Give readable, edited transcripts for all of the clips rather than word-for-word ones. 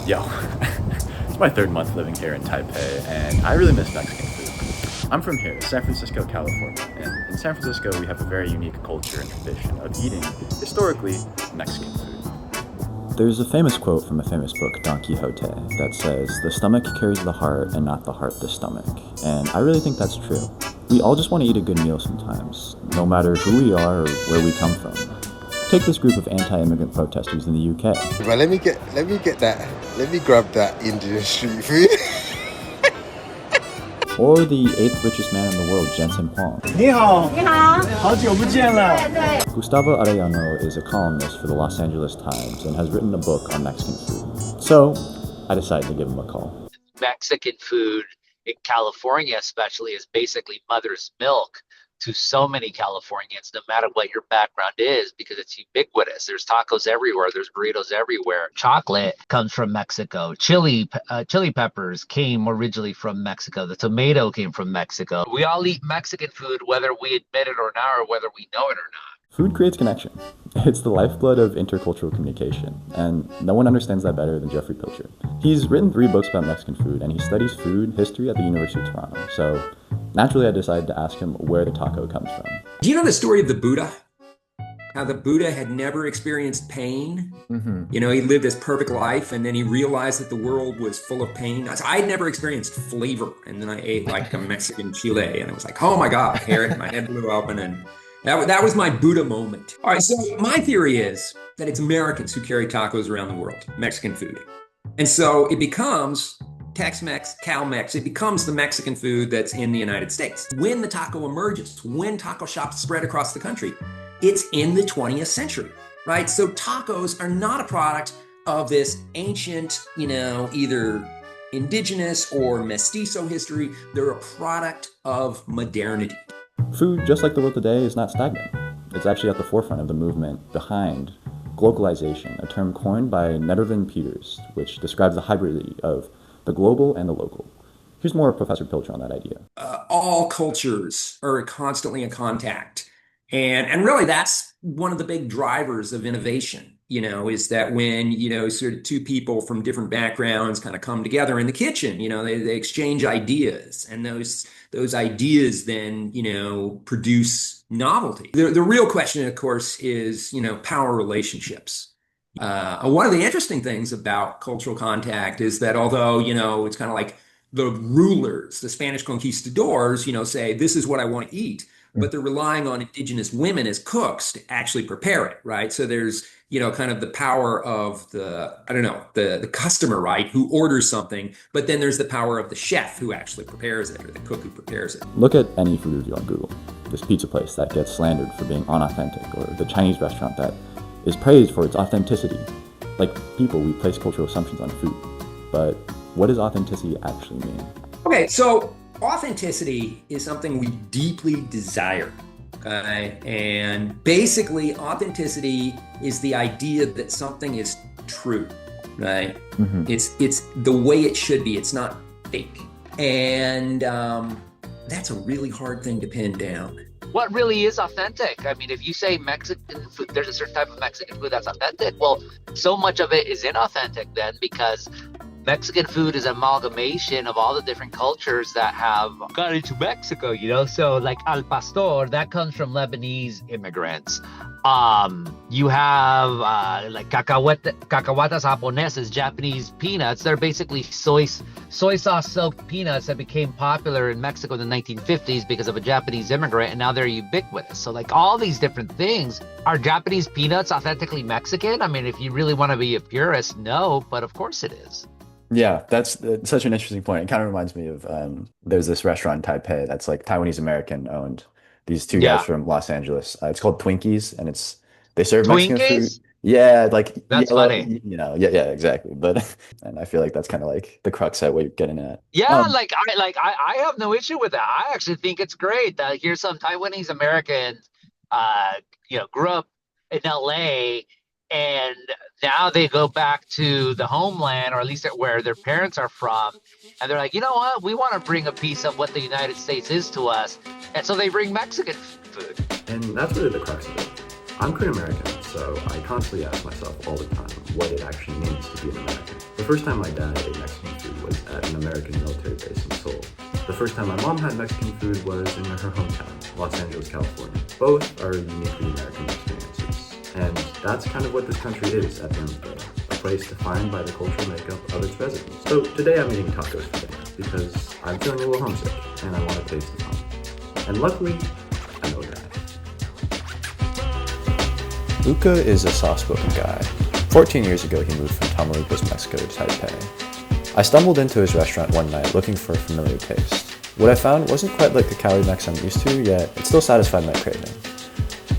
Yo, it's my third month living here in Taipei, and I really miss Mexican food. I'm from here, San Francisco, California, and in San Francisco we have a very unique culture and tradition of eating, historically, Mexican food. There's a famous quote from a famous book, Don Quixote, that says, "The stomach carries the heart and not the heart the stomach." And I really think that's true. We all just want to eat a good meal sometimes, no matter who we are or where we come from. Take this group of anti-immigrant protesters in the UK. But let me grab that Indian street food. Or the 8th richest man in the world, Jensen Huang. 你好，你好，好久不见了。Gustavo Arellano is a columnist for the Los Angeles Times and has written a book on Mexican food. So, I decided to give him a call. Mexican food in California especially is basically mother's milk to so many Californians, no matter what your background is, because it's ubiquitous. There's tacos everywhere. There's burritos everywhere. Chocolate comes from Mexico. Chili peppers came originally from Mexico. The tomato came from Mexico. We all eat Mexican food, whether we admit it or not, or whether we know it or not. Food creates connection. It's the lifeblood of intercultural communication, and no one understands that better than Jeffrey Pilcher. He's written 3 books about Mexican food, and he studies food history at the University of Toronto. So naturally, I decided to ask him where the taco comes from. Do you know the story of the Buddha? How the Buddha had never experienced pain. You know, he lived this perfect life, and then he realized that the world was full of pain. I had never experienced flavor, and then I ate like a Mexican chile, and it was like, oh my God, my head blew open, and that was my Buddha moment. All right, so my theory is that it's Americans who carry tacos around the world, Mexican food. And so it becomes Tex-Mex, Cal-Mex, it becomes the Mexican food that's in the United States. When the taco emerges, when taco shops spread across the country, it's in the 20th century, right? So tacos are not a product of this ancient, either indigenous or mestizo history. They're a product of modernity. Food, just like the world today, is not stagnant. It's actually at the forefront of the movement behind globalization, a term coined by Netervin Peters, which describes the hybridity of the global and the local. Here's more of Professor Pilcher on that idea. All cultures are constantly in contact. And really that's one of the big drivers of innovation, is that when, sort of 2 people from different backgrounds kind of come together in the kitchen, they exchange ideas, and those ideas then, produce novelty. The real question, of course, is, power relationships. One of the interesting things about cultural contact is that although, it's kind of like the rulers, the Spanish conquistadors, say, this is what I want to eat, but they're relying on indigenous women as cooks to actually prepare it, right? So there's, kind of the power of the customer, right, who orders something, but then there's the power of the chef who actually prepares it, or the cook who prepares it. Look at any food review on Google. This pizza place that gets slandered for being unauthentic, or the Chinese restaurant that is praised for its authenticity. Like people, we place cultural assumptions on food. But what does authenticity actually mean? Okay, so authenticity is something we deeply desire. Okay, and basically authenticity is the idea that something is true, right? It's the way it should be. It's not fake. And that's a really hard thing to pin down. What really is authentic? I mean, if you say Mexican food, there's a certain type of Mexican food that's authentic. Well, so much of it is inauthentic then, because Mexican food is an amalgamation of all the different cultures that have gone into Mexico, So like al pastor, that comes from Lebanese immigrants. You have like cacahuatas japonesas, Japanese peanuts. They're basically soy sauce soaked peanuts that became popular in Mexico in the 1950s because of a Japanese immigrant, and now they're ubiquitous. So like all these different things. Are Japanese peanuts authentically Mexican? I mean, if you really want to be a purist, no, but of course it is. Yeah, that's such an interesting point. It kind of reminds me of there's this restaurant in Taipei that's like Taiwanese American owned. These 2 guys from Los Angeles. It's called Twinkies, and they serve Mexican food. Yeah, like that's funny. Yeah, exactly. But and I feel like that's kind of like the crux at what you're getting at. Yeah, I have no issue with that. I actually think it's great. Here's some Taiwanese Americans, grew up in LA, and now they go back to the homeland, or at least where their parents are from, and they're like, you know what? We want to bring a piece of what the United States is to us, and so they bring Mexican food. And that's really the crux of it. I'm Korean American, so I constantly ask myself all the time what it actually means to be an American. The first time my dad ate Mexican food was at an American military base in Seoul. The first time my mom had Mexican food was in her hometown, Los Angeles, California. Both are uniquely American experiences. And that's kind of what this country is at the end of the day, a place defined by the cultural makeup of its residents. So today I'm eating tacos for dinner because I'm feeling a little homesick and I want to taste the home. And luckily, I know that. Luca is a soft-spoken guy. 14 years ago, he moved from Tamaulipas, Mexico to Taipei. I stumbled into his restaurant one night looking for a familiar taste. What I found wasn't quite like the Cali Mex I'm used to, yet it still satisfied my craving.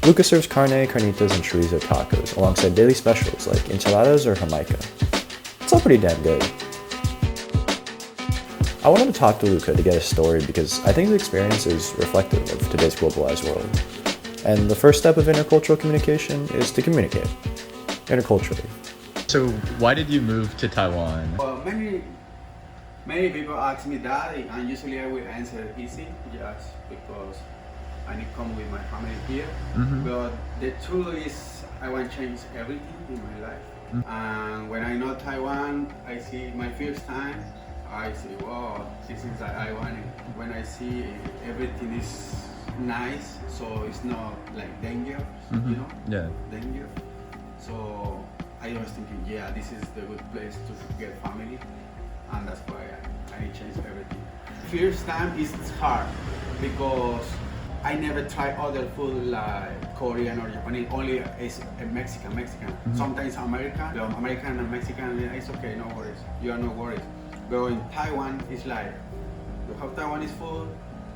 Luca serves carne, carnitas, and chorizo tacos alongside daily specials like enchiladas or jamaica. It's all pretty damn good. I wanted to talk to Luca to get his story because I think his experience is reflective of today's globalized world. And the first step of intercultural communication is to communicate interculturally. So why did you move to Taiwan? Well, many people ask me that, and usually I will answer easy, just because I need to come with my family here. But the truth is, I want to change everything in my life. And when I know Taiwan, I see my first time, I say, wow, this is what I wanted. When I see everything is nice, so it's not like danger, you know? Yeah. Danger. So I was thinking, yeah, this is the good place to get family, and that's why I need to change everything. First time is hard because I never try other food like Korean or Japanese, only is Mexican. Sometimes American and Mexican, it's okay, no worries. You are no worries. But in Taiwan, it's like, you have Taiwanese food,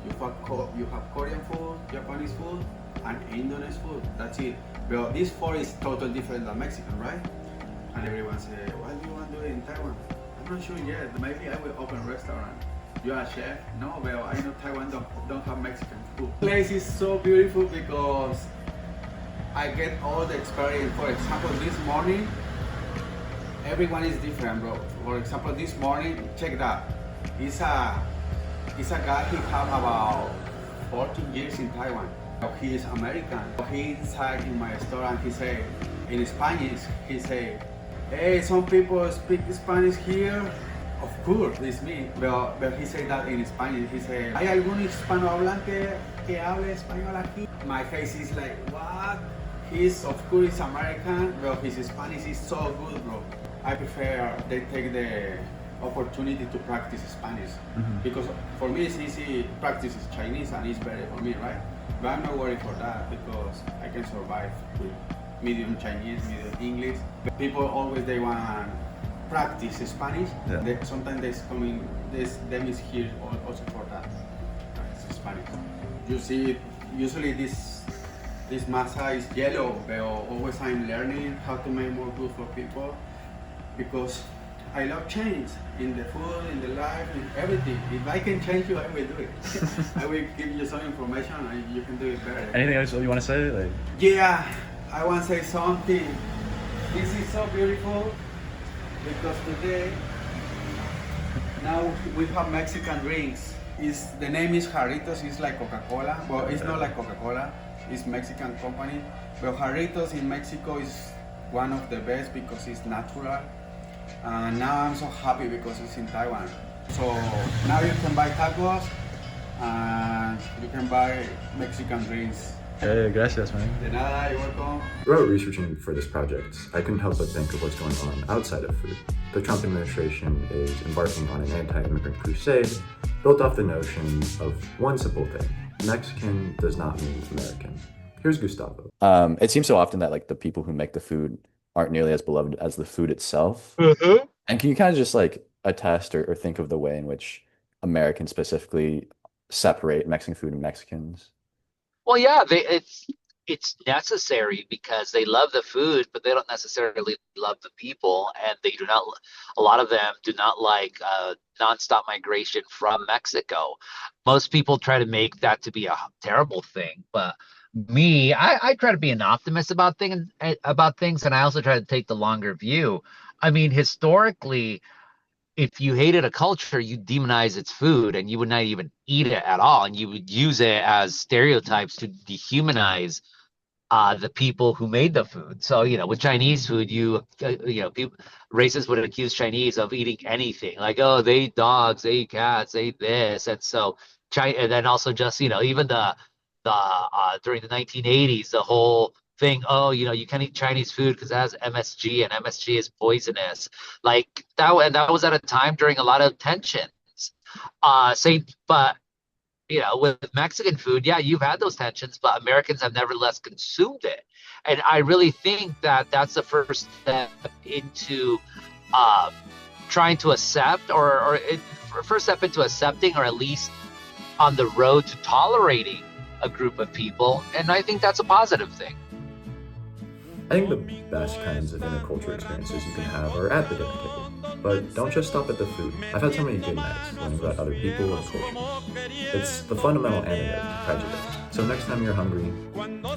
you have Korean food, Japanese food, and Indonesian food, that's it. But this food is totally different than Mexican, right? And everyone say, what do you want to do in Taiwan? I'm not sure yet, maybe I will open a restaurant. You are a chef? No, well, I know Taiwan don't have Mexican food. The place is so beautiful because I get all the experience. For example, this morning, everyone is different, bro. For example, this morning, check that. It's a guy, he have about 14 years in Taiwan. He is American. He inside in my store and he say, in Spanish, he say, hey, some people speak Spanish here. Of course, it's me. But he say that in Spanish. He say, ¿hay algún hispanohablante que hable español aquí? My face is like, what? Of course, American, but his Spanish is so good, bro. I prefer they take the opportunity to practice Spanish because for me it's easy practice Chinese and it's better for me, right? But I'm not worried for that because I can survive with medium Chinese, medium English. But people always they want practice Spanish. Yeah. Sometimes them is here also for that practice Spanish. You see, usually this masa is yellow, but always I'm learning how to make more good for people because I love change in the food, in the life, in everything. If I can change you, I will do it. I will give you some information and you can do it better. Anything else you want to say? Like... Yeah, I want to say something. This is so beautiful because today, now we have Mexican drinks. The name is Jarritos, it's like Coca-Cola, but it's not like Coca-Cola, it's Mexican company. But Jarritos in Mexico is one of the best because it's natural. And now I'm so happy because it's in Taiwan. So now you can buy tacos and you can buy Mexican drinks. Hey, gracias, man. De nada, you're welcome. Throughout researching for this project, I couldn't help but think of what's going on outside of food. The Trump administration is embarking on an anti-immigrant crusade built off the notion of one simple thing. Mexican does not mean American. Here's Gustavo. It seems so often that like the people who make the food aren't nearly as beloved as the food itself. And can you kind of just like attest or think of the way in which Americans specifically separate Mexican food and Mexicans? Well, yeah, it's necessary because they love the food, but they don't necessarily love the people, and they do not. A lot of them do not like nonstop migration from Mexico. Most people try to make that to be a terrible thing, but me, I try to be an optimist about things, and I also try to take the longer view. I mean, historically, if you hated a culture, you demonize its food and you would not even eat it at all. And you would use it as stereotypes to dehumanize the people who made the food. So, with Chinese food, people, racists would accuse Chinese of eating anything, like, oh, they eat dogs, they eat cats, they eat this. And so, and then also just, even during the 1980s, the whole thing, oh, you can't eat Chinese food because it has MSG and MSG is poisonous. Like that was at a time during a lot of tensions. But with Mexican food, yeah, you've had those tensions, but Americans have nevertheless consumed it. And I really think that that's the first step into trying to accept, or first step into accepting, or at least on the road to tolerating a group of people. And I think that's a positive thing. I think the best kinds of intercultural experiences you can have are at the dinner table. But don't just stop at the food. I've had so many good nights learning about other people and cultures. It's the fundamental antidote to prejudice. So next time you're hungry,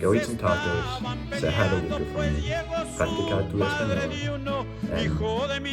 go eat some tacos, say hi to Luca for me, practica tu español, and thanks for watching.